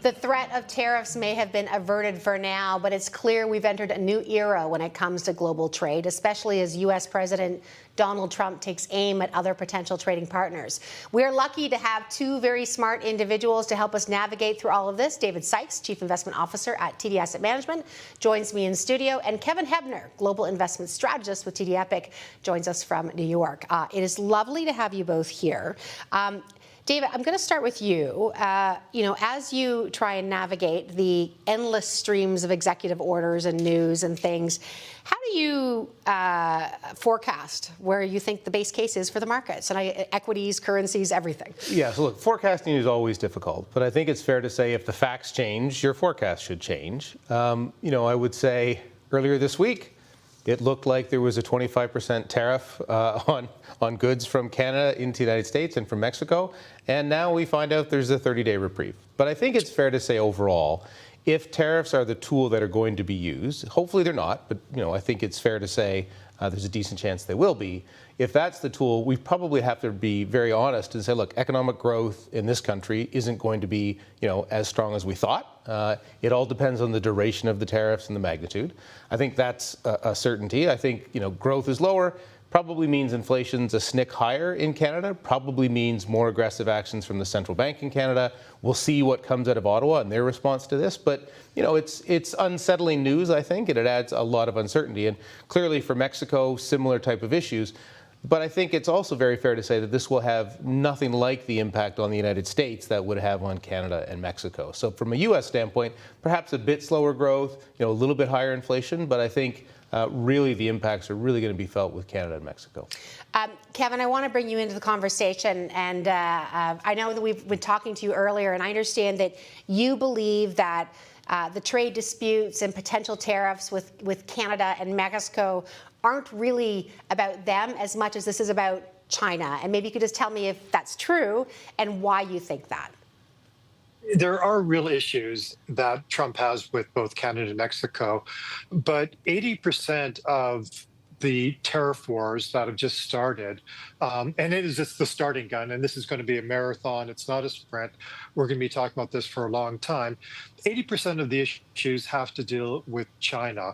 The threat of tariffs may have been averted for now, but it's clear we've entered a new era when it comes to global trade, especially as U.S. President Donald Trump takes aim at other potential trading partners. We're lucky to have two very smart individuals to help us navigate through all of this. David Sykes, Chief Investment Officer at TD Asset Management, joins me in studio, and Kevin Hebner, Global Investment Strategist with TD Epoch, joins us from New York. It is lovely to have you both here. David, I'm going to start with you. As you try and navigate the endless streams of executive orders and news and things, how do you forecast where you think the base case is for the markets and equities, currencies, everything? Yeah, so look, forecasting is always difficult, but I think it's fair to say if the facts change, your forecast should change. I would say earlier this week, it looked like there was a 25% tariff on goods from Canada into the United States and from Mexico, and now we find out there's a 30-day reprieve. But I think it's fair to say overall, if tariffs are the tool that are going to be used, hopefully they're not, but I think it's fair to say there's a decent chance they will be. If that's the tool, we probably have to be very honest and say, look, economic growth in this country isn't going to be, as strong as we thought. It all depends on the duration of the tariffs and the magnitude. I think that's a certainty. I think, growth is lower. Probably means inflation's a snick higher in Canada, probably means more aggressive actions from the central bank in Canada. We'll see what comes out of Ottawa and their response to this. But, it's unsettling news, I think, and it adds a lot of uncertainty. And clearly for Mexico, similar type of issues. But I think it's also very fair to say that this will have nothing like the impact on the United States that would have on Canada and Mexico. So from a U.S. standpoint, perhaps a bit slower growth, a little bit higher inflation, but I think really the impacts are really going to be felt with Canada and Mexico. Kevin, I want to bring you into the conversation, and I know that we've been talking to you earlier, and I understand that you believe that the trade disputes and potential tariffs with Canada and Mexico aren't really about them as much as this is about China. And maybe you could just tell me if that's true and why you think that. There are real issues that Trump has with both Canada and Mexico, but 80% of the tariff wars that have just started, and it is just the starting gun, and this is going to be a marathon, it's not a sprint. We're going to be talking about this for a long time. 80% of the issues have to deal with China.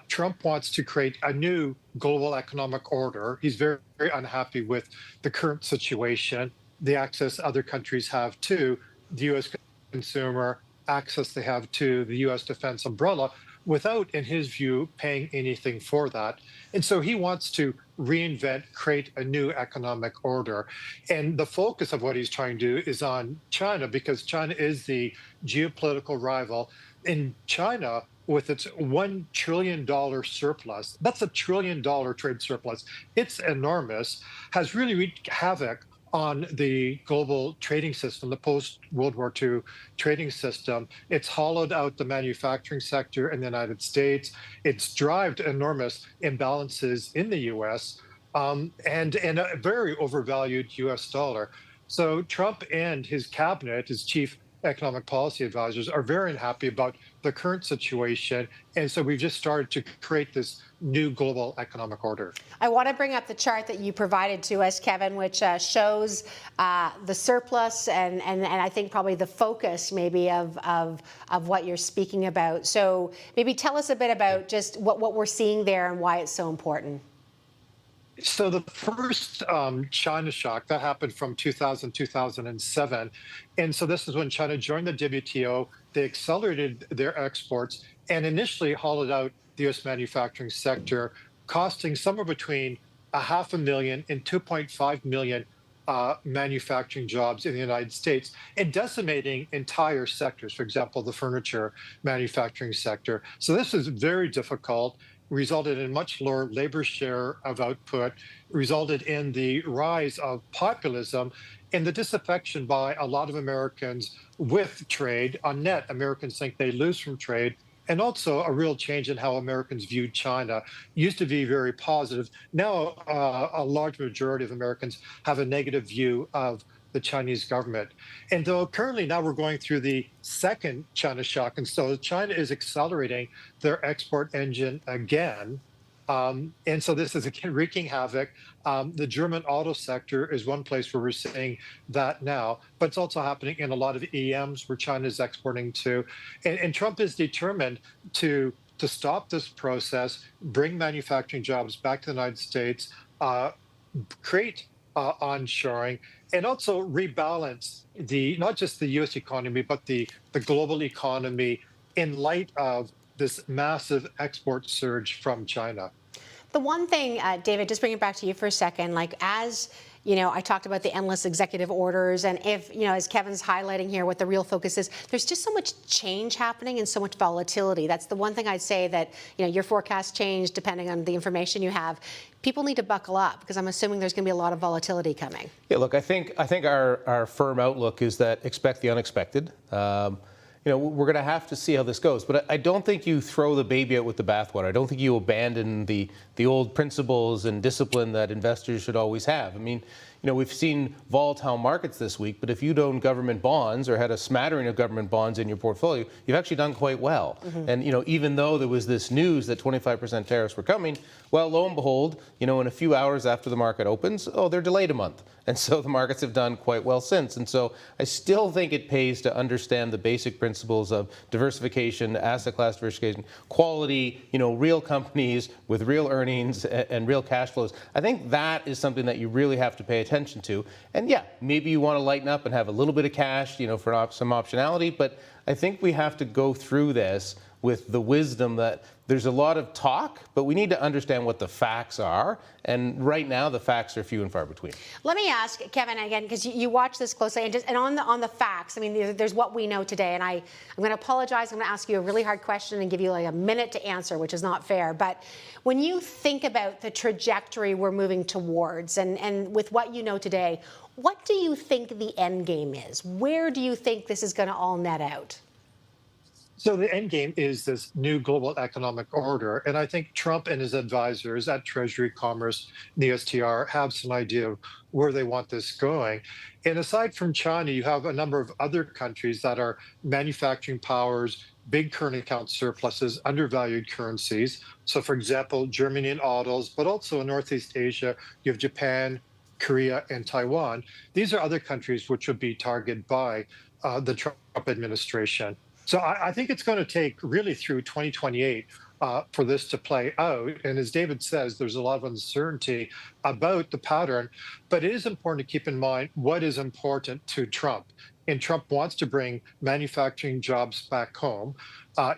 Trump wants to create a new global economic order. He's very, very unhappy with the current situation, the access other countries have to the U.S. consumer, access they have to the U.S. defense umbrella, without, in his view, paying anything for that. And so he wants to reinvent, create a new economic order. And the focus of what he's trying to do is on China, because China is the geopolitical rival. In China, with its $1 trillion surplus, that's $1 trillion trade surplus. It's enormous, has really wreaked havoc on the global trading system, the post-World War II trading system. It's hollowed out the manufacturing sector in the United States. It's driven enormous imbalances in the U.S. And a very overvalued U.S. dollar. So Trump and his cabinet, his chief economic policy advisors, are very unhappy about the current situation. And so we've just started to create this new global economic order. I want to bring up the chart that you provided to us, Kevin, which shows the surplus and I think probably the focus maybe of what you're speaking about. So maybe tell us a bit about just what we're seeing there and why it's so important. So the first China shock, that happened from 2000, 2007. And so this is when China joined the WTO. They accelerated their exports and initially hollowed out the U.S. manufacturing sector, costing somewhere between 500,000 and 2.5 million manufacturing jobs in the United States and decimating entire sectors, for example, the furniture manufacturing sector. So this is very difficult, resulted in much lower labor share of output, resulted in the rise of populism and the disaffection by a lot of Americans with trade. On net, Americans think they lose from trade, and also a real change in how Americans viewed China. Used to be very positive. Now, a large majority of Americans have a negative view of the Chinese government. And though currently now we're going through the second China shock, and so China is accelerating their export engine again, And so this is again wreaking havoc. The German auto sector is one place where we're seeing that now, but it's also happening in a lot of EMs where China is exporting to. And Trump is determined to stop this process, bring manufacturing jobs back to the United States, create onshoring, and also rebalance the not just the U.S. economy but the global economy in light of this massive export surge from China. The one thing, David, just bring it back to you for a second, like as you know, I talked about the endless executive orders, and if, you know, as Kevin's highlighting here, what the real focus is, there's just so much change happening and so much volatility. That's the one thing I'd say that, you know, your forecast change depending on the information you have. People need to buckle up because I'm assuming there's going to be a lot of volatility coming. Yeah, look, I think our firm outlook is that expect the unexpected. You know, we're going to have to see how this goes, but I don't think you throw the baby out with the bathwater. I don't think you abandon the old principles and discipline that investors should always have. I mean, you know, we've seen volatile markets this week, but if you own government bonds or had a smattering of government bonds in your portfolio, you've actually done quite well. And, you know, even though there was this news that 25% tariffs were coming, well, lo and behold, you know, in a few hours after the market opens, oh, they're delayed a month. And so the markets have done quite well since. And so I still think it pays to understand the basic principles of diversification, asset class diversification, quality, you know, real companies with real earnings and real cash flows. I think that is something that you really have to pay attention to. And yeah, maybe you want to lighten up and have a little bit of cash, you know, for some optionality. But I think we have to go through this with the wisdom that there's a lot of talk, but we need to understand what the facts are. And right now, the facts are few and far between. Let me ask Kevin again, because you watch this closely, and on the facts. I mean, there's what we know today, and I'm going to apologize. I'm going to ask you a really hard question and give you like a minute to answer, which is not fair. But when you think about the trajectory we're moving towards, and with what you know today, what do you think the end game is? Where do you think this is going to all net out? So the end game is this new global economic order. And I think Trump and his advisors at Treasury, Commerce, and the STR have some idea of where they want this going. And aside from China, you have a number of other countries that are manufacturing powers, big current account surpluses, undervalued currencies. So for example, Germany in autos, but also in Northeast Asia, you have Japan, Korea, and Taiwan. These are other countries which would be targeted by the Trump administration. So I think it's going to take really through 2028 for this to play out. And as David says, there's a lot of uncertainty about the pattern, but it is important to keep in mind what is important to Trump. And Trump wants to bring manufacturing jobs back home.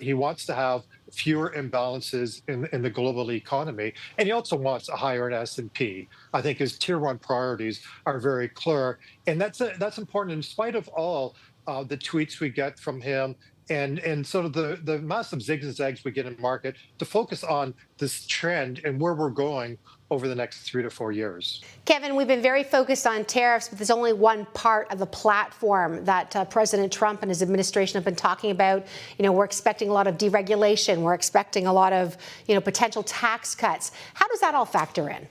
He wants to have fewer imbalances in the global economy. And he also wants a higher S&P. I think his tier one priorities are very clear. And that's important in spite of all the tweets we get from him and sort of the massive zigs and zags we get in market, to focus on this trend and where we're going over the next 3 to 4 years. Kevin, we've been very focused on tariffs, but there's only one part of the platform that President Trump and his administration have been talking about. You know, we're expecting a lot of deregulation. We're expecting a lot of, you know, potential tax cuts. How does that all factor in?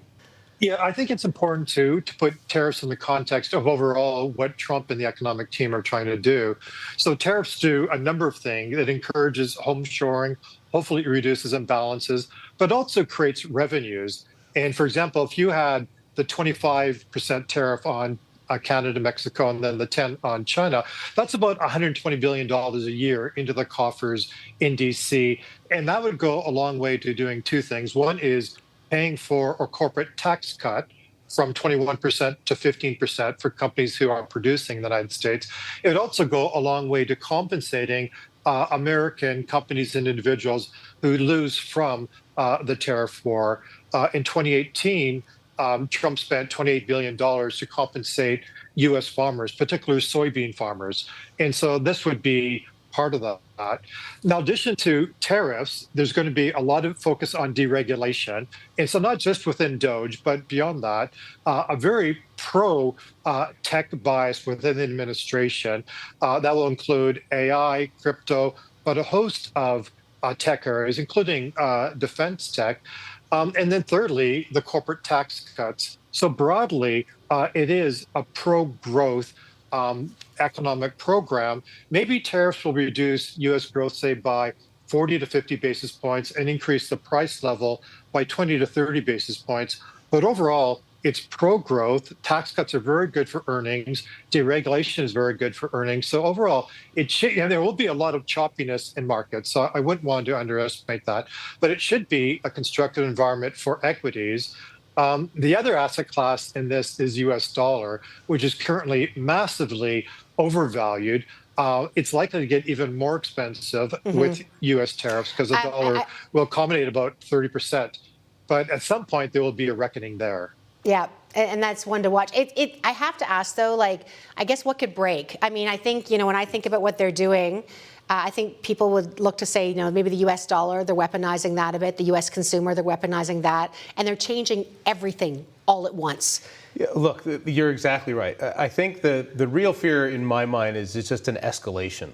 Yeah, I think it's important to put tariffs in the context of overall what Trump and the economic team are trying to do. So tariffs do a number of things. It encourages home shoring, hopefully it reduces imbalances, but also creates revenues. And for example, if you had the 25% tariff on Canada, Mexico, and then the 10 on China, that's about $120 billion a year into the coffers in DC. And that would go a long way to doing two things. One is paying for a corporate tax cut from 21% to 15% for companies who are producing in the United States. It would also go a long way to compensating American companies and individuals who lose from the tariff war. In 2018, Trump spent $28 billion to compensate U.S. farmers, particularly soybean farmers. And so this would be part of that. Now, in addition to tariffs, there's going to be a lot of focus on deregulation. And so not just within DOGE, but beyond that, a very pro-tech bias within the administration that will include AI, crypto, but a host of tech areas, including defense tech. And then thirdly, the corporate tax cuts. So broadly, it is a pro-growth economic program. Maybe tariffs will reduce U.S. growth, say, by 40 to 50 basis points and increase the price level by 20 to 30 basis points. But overall, it's pro-growth. Tax cuts are very good for earnings. Deregulation is very good for earnings. So overall, it should, and there will be a lot of choppiness in markets. So I wouldn't want to underestimate that. But it should be a constructive environment for equities. The other asset class in this is U.S. dollar, which is currently massively overvalued. It's likely to get even more expensive with U.S. tariffs because the dollar will accommodate about 30%. But at some point, there will be a reckoning there. Yeah, and that's one to watch. I have to ask, though, like, I guess what could break? I mean, I think, when I think about what they're doing, I think people would look to say, maybe the U.S. dollar, they're weaponizing that a bit. The U.S. consumer, they're weaponizing that. And they're changing everything all at once. Yeah, look, you're exactly right. I think the real fear in my mind is it's just an escalation.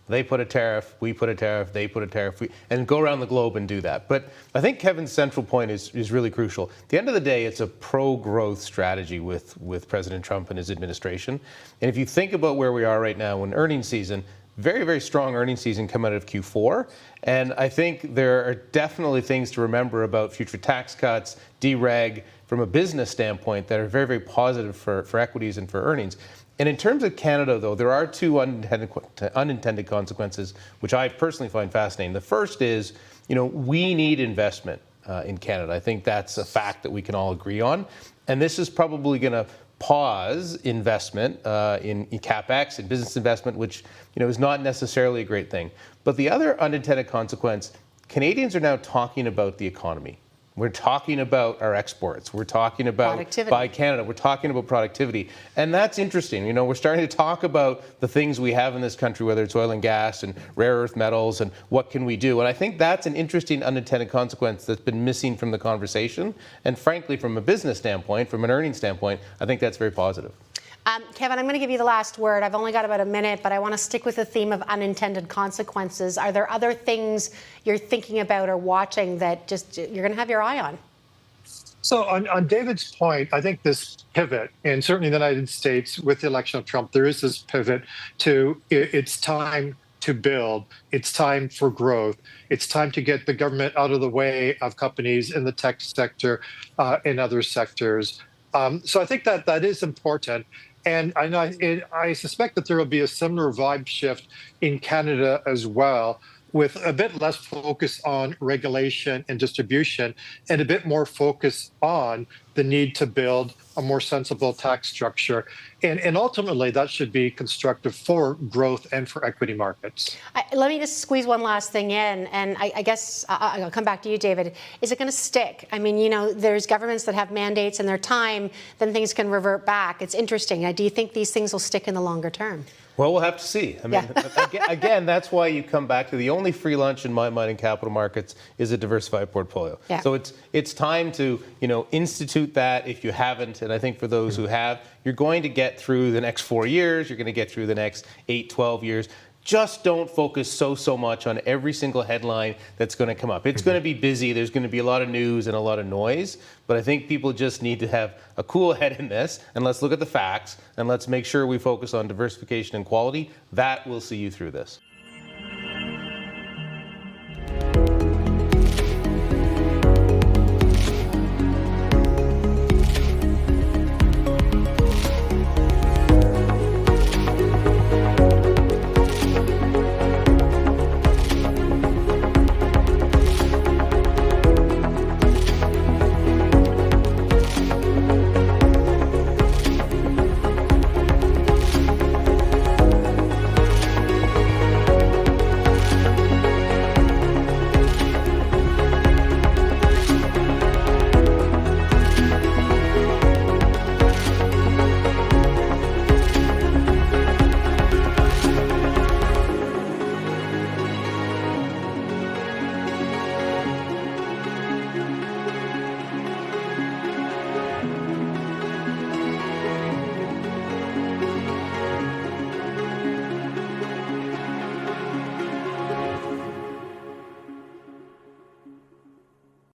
They put a tariff, we put a tariff, they put a tariff, and go around the globe and do that. But I think Kevin's central point is really crucial. At the end of the day, it's a pro-growth strategy with President Trump and his administration. And if you think about where we are right now in earnings season, very, very strong earnings season come out of Q4. And I think there are definitely things to remember about future tax cuts, dereg, from a business standpoint that are very, very positive for equities and for earnings. And in terms of Canada, though, there are two unintended consequences, which I personally find fascinating. The first is, we need investment in Canada. I think that's a fact that we can all agree on. And this is probably going to pause investment in CapEx and business investment, which is not necessarily a great thing. But the other unintended consequence, Canadians are now talking about the economy. We're talking about our exports. We're talking about Buy Canada. We're talking about productivity. And that's interesting. We're starting to talk about the things we have in this country, whether it's oil and gas and rare earth metals and what can we do. And I think that's an interesting unintended consequence that's been missing from the conversation. And frankly, from a business standpoint, from an earnings standpoint, I think that's very positive. Kevin, I'm going to give you the last word. I've only got about a minute, but I want to stick with the theme of unintended consequences. Are there other things you're thinking about or watching that just you're going to have your eye on? So on David's point, I think this pivot, and certainly in the United States with the election of Trump, there is this pivot to it's time to build. It's time for growth. It's time to get the government out of the way of companies in the tech sector, in other sectors. So I think that is important. And I suspect that there will be a similar vibe shift in Canada as well, with a bit less focus on regulation and distribution and a bit more focus on the need to build a more sensible tax structure. And ultimately, that should be constructive for growth and for equity markets. Let me just squeeze one last thing in, and I guess I'll come back to you, David. Is it going to stick? I mean, there's governments that have mandates and their time, then things can revert back. It's interesting. Do you think these things will stick in the longer term? Well, we'll have to see. I mean, again, that's why you come back to the only free lunch in my mind in capital markets is a diversified portfolio. Yeah. So it's time to institute that if you haven't, and I think for those who have, you're going to get through the next 4 years. You're going to get through the next 8, 12 years. Just don't focus so much on every single headline that's going to come up. It's going to be busy. There's going to be a lot of news and a lot of noise. But I think people just need to have a cool head in this. And let's look at the facts. And let's make sure we focus on diversification and quality. That will see you through this.